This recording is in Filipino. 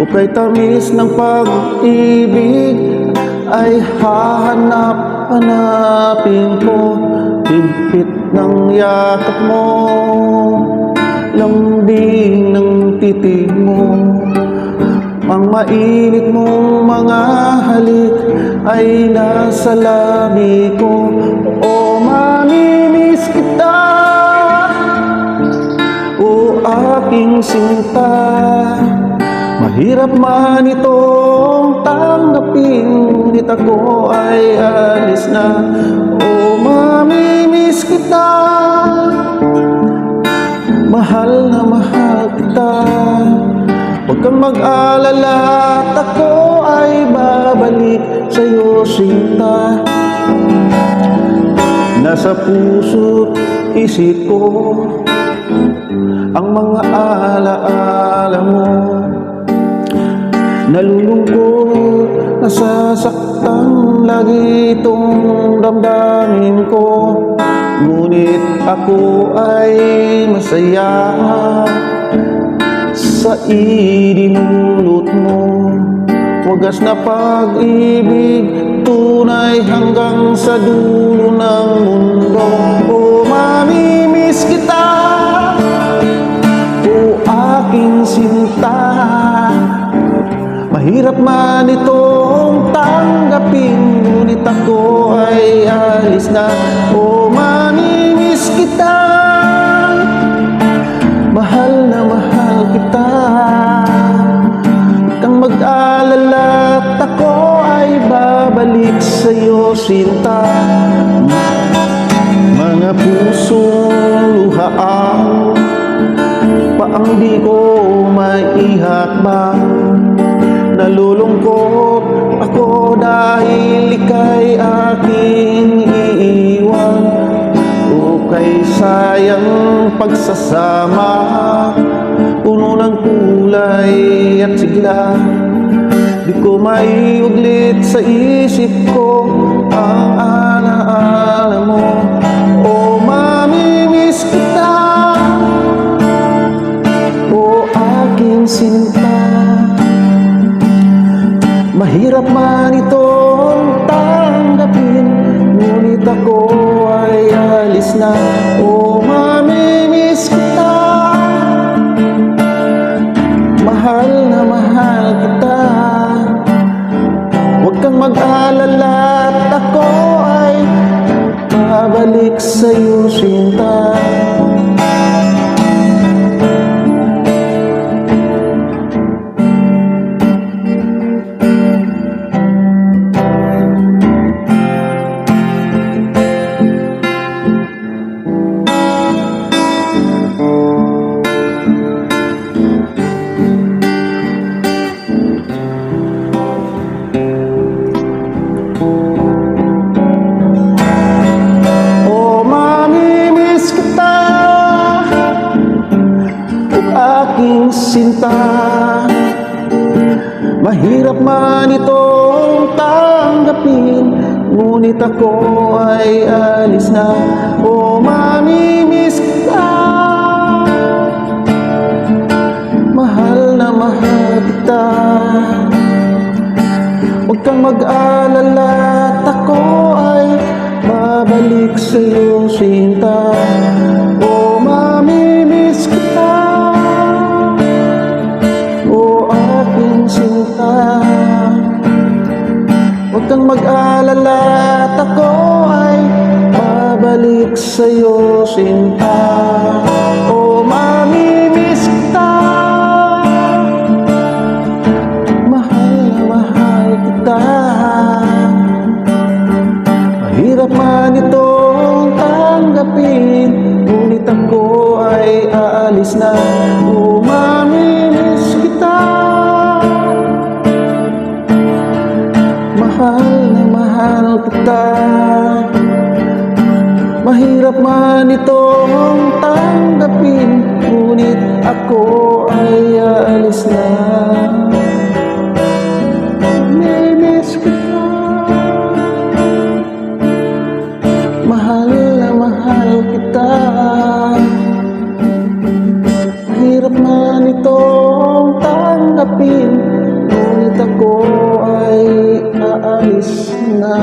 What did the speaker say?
O kay tamis ng pag-ibig ay hahanap-hanapin ko. Higpit ng yakap mo, lambing ng titig mo, ang mainit mong mga halik ay nasa labi ko. O mamimiss kita, o aking sinta. Mahirap man itong tanggapin, ngunit ako ay alis na. O mamimiss kita, mahal na mahal kita. Huwag kang mag-alala at ako ay babalik sa'yo, sinta. Nasa puso't isip ko ang mga alaala mo. Nalulungkot, nasasaktan lagi itong damdamin ko. Ngunit ako ay masaya sa idinulot mo. Wagas na pag-ibig, tunay hanggang sa dulo ng mundo. O mamimiss kita, o aking sinta. Mahirap man itong tanggapin, ngunit ako ay alis na. O mamimiss kita, mahal na mahal kita. Kang mag-alala at ako ay babalik sa'yo, sinta. Mga pusong luhaan, paang di ko maihakbang. Nalulungkot ako dahil ika'y aking iiwan. O kay sayang pagsasama, puno ng kulay at sigla. Di ko maiuglit sa isip ko ang alaala mo. O mamimiss kita, o aking sinta. Mahirap man itong tanggapin, ngunit ako ay alis na. O mamimiss kita, mahal na mahal kita. Huwag kang mag-alala at ako ay babalik sa'yo, sinta. Aking sinta, mahirap man itong tanggapin, ngunit ako ay alis na. O mamimiss kita, mahal na mahal kita. Huwag kang mag-alala at ako ay babalik sa'yo, sinta. O mamimiss kita, sinta. Huwag kang mag-alala at ako ay babalik sa'yo, sinta. O mamimiss kita, mahal na mahal kita. Mahirap man itong tanggapin, ngunit ako ay aalis na. O mamimiss kita, mahal na mahal kita. Mahirap man itong tanggapin, ngunit ako ay aalis na. Mamimiss kita, mahal na mahal kita. Mahirap man itong tanggapin, hahanapin, ngunit ako ay aalis na.